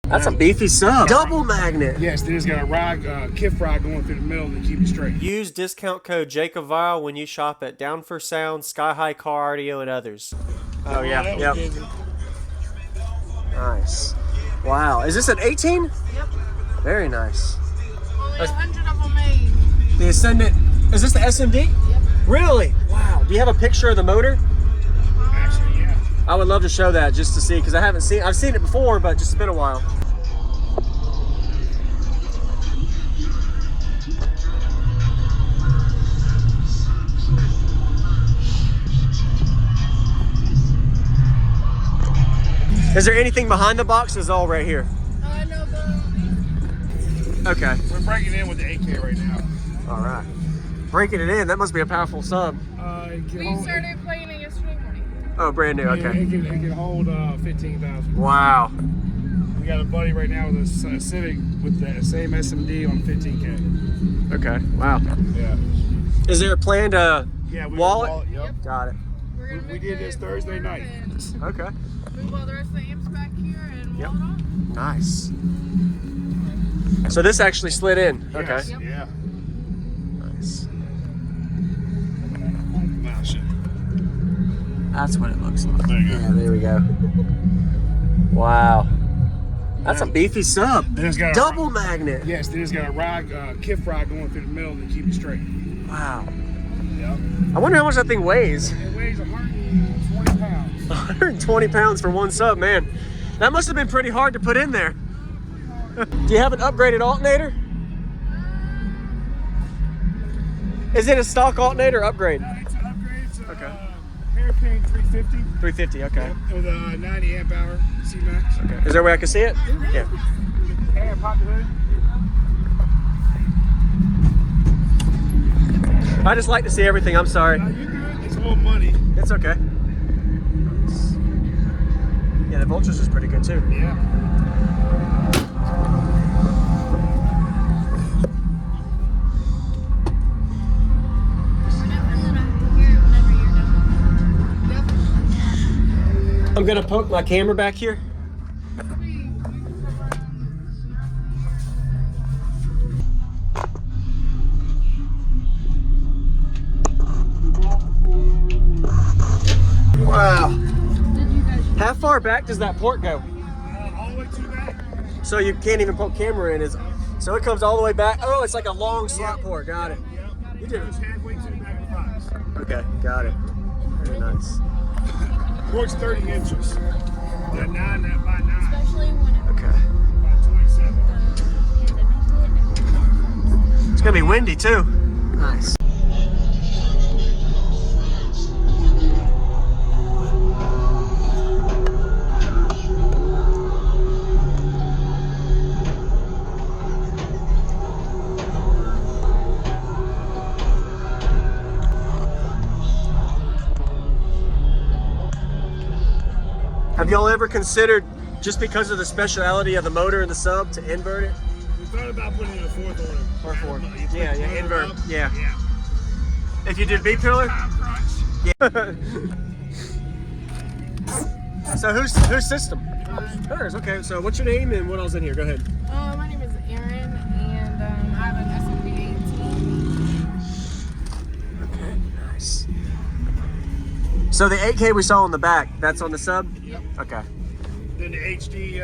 That's a beefy sub. Double magnet. Yes, it has got a rod, kiff rod going through the middle to keep it straight. Use discount code JacobViral when you shop at Down for Sound, Sky High Car Audio, and others. Oh yeah, yep. Nice. Wow, is this an 18? Yep. Very nice. Only 100 of them made. The Ascendant, is this the SMD? Yep. Really? Wow. Do you have a picture of the motor? Actually, yeah. I would love to show that just to see, because I've seen it before, but just been a while. Is there anything behind the box? Is all right here? No, but... Okay. We're breaking in with the AK right now. All right. Breaking it in, that must be a powerful sub. We started playing it yesterday morning. Oh, brand new, okay. It can hold 15,000. Wow. We got a buddy right now with a Civic with the same SMD on 15K. Okay, wow. Yeah. Is there a plan to wallet? Yep. Got it. We did this Thursday night. Okay. Move all the rest of the amps back here and wall it on. Nice. So this actually slid in. Yes. Okay. Yep. Yeah. Nice. Wow, shit. That's what it looks like. There you go. Yeah, there we go. Wow. That's a beefy sub. Then it's got Double magnet. Yes, then it's got a rod, kiff rod going through the middle to keep it straight. Wow. Yep. I wonder how much that thing weighs. It weighs 120 pounds. 120 pounds for one sub, man. That must have been pretty hard to put in there. Do you have an upgraded alternator? Is it a stock alternator upgrade? No, it's an upgrade. It's a Okay. hairpin 350. 350, okay. Yep, with a 90 amp hour C-Max. Okay. Is there a way I can see it? Yeah. And pop the hood. I just like to see everything, I'm sorry. No, you're good. It's a little money. It's okay. Yeah, the Vultures is pretty good too. Yeah. I'm gonna poke my camera back here. Wow. How far back does that port go? All the way to the back. So you can't even put camera in, so it comes all the way back. Oh, it's like a long slot port. Got it. Yep. You did it. It's halfway to the back of the box. Okay, got it. Very nice. Port's 30 inches. That 9, that by 9. Especially when it Okay. By 27. It's gonna be windy too. Nice. Have y'all ever considered, just because of the speciality of the motor and the sub, to invert it? We thought about putting in a fourth order. Or fourth. You put Yeah, the yeah, motor invert. up. Yeah. Yeah. If you did B-pillar? Time crunch. Yeah. So whose system? Hers. Okay. So what's your name and what else in here? Go ahead. my name is Erin, and I have an SMD 18. Okay. Nice. So the 8K we saw on the back, that's on the sub? Yep. Okay. Then the HD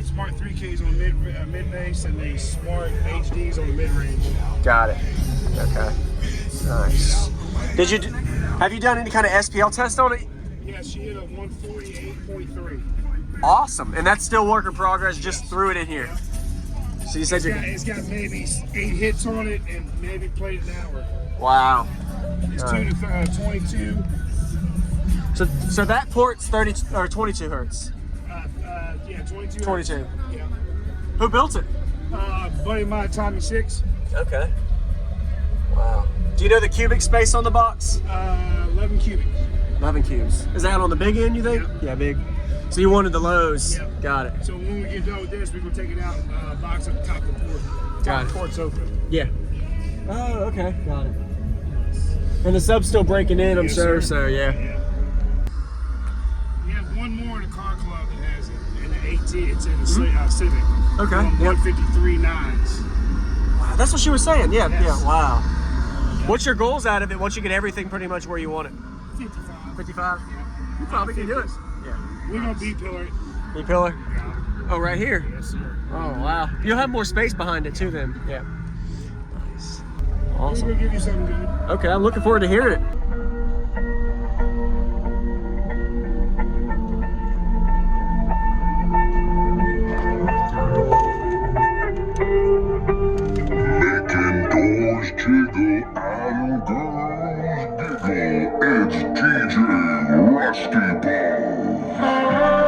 Smart 3Ks on mid bass, and the Smart HDs on the mid range. Got it. Okay. Nice. Have you done any kind of SPL test on it? Yeah, she hit a 148.3. Awesome. And that's still work in progress, just threw it in here. So you said It's got maybe 8 hits on it and maybe played an hour. Wow. It's All 2 to 22. So that port's 30 or 22 hertz. Yeah, 22. 22. Yeah. Who built it? Buddy of mine, Tommy 6. Okay. Wow. Do you know the cubic space on the box? 11 cubic. 11 cubes. Is that on the big end, you think? Yep. Yeah, big. So you wanted the lows. Yep. Got it. So when we get done with this, we're going to take it out and box up the top of the port. Got it. Port's open. Yeah. Oh, okay. Got it. And the sub's still breaking in, I'm Yes, sure. sir. So, yeah. We have one more in the car club that has it, and the GT. It's in a Civic. Okay. Yep. Yep. 153.9s. Wow, that's what she was saying. Yeah. Yes. Yeah. Wow. What's your goals out of it once you get everything pretty much where you want it? 55. 55. Yeah. You probably can do it. Yeah. We're gonna B-pillar it. B-pillar. Yeah. Oh, right here. Yes, sir. Oh, wow. You'll have more space behind it too then. Yeah. Nice. We're Awesome. gonna give you something good. Okay, I'm looking forward to hearing it. Making doors jiggle and girls giggle. It's DJ Rusty Ball.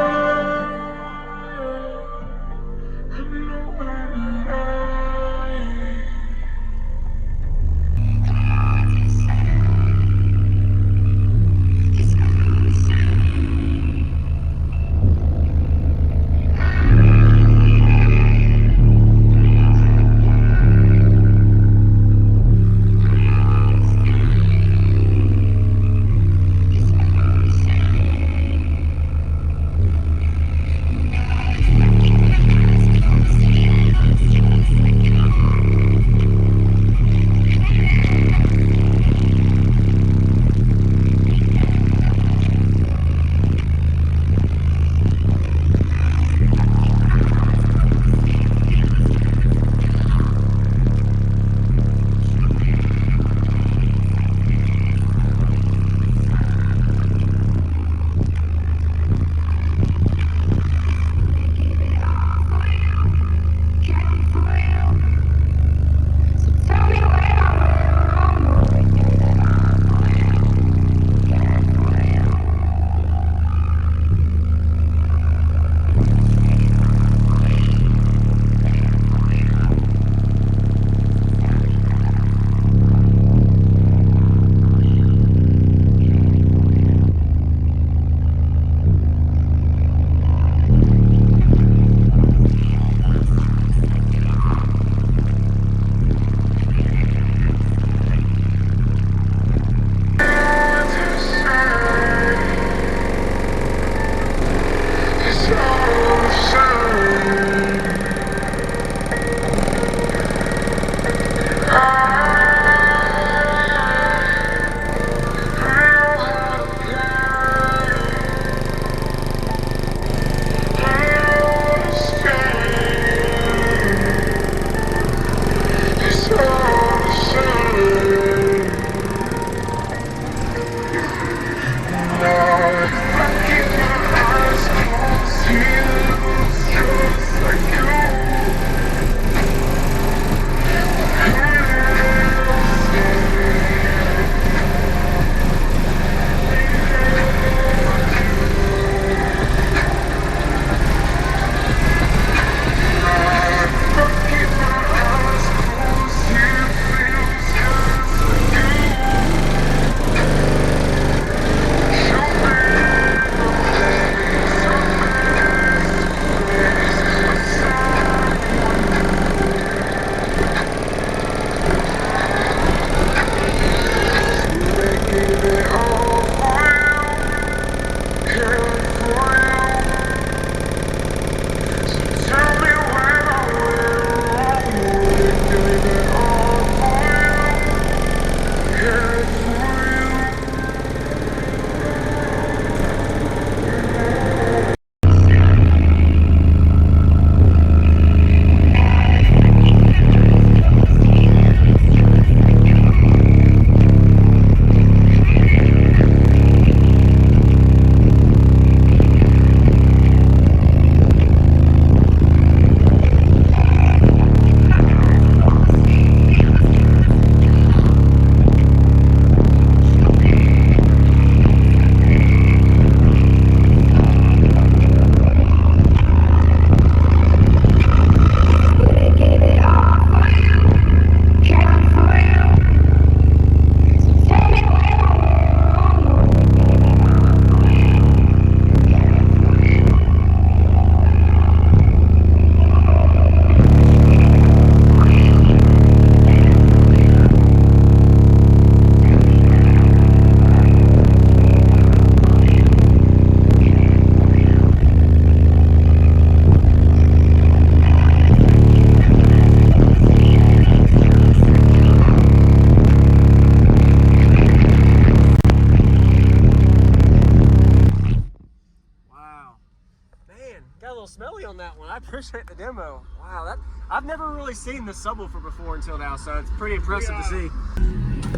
little smelly on that one. I appreciate the demo. Wow, I've never really seen the subwoofer before until now, so it's pretty impressive to see.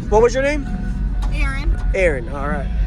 What was your name? Erin. Erin, all right.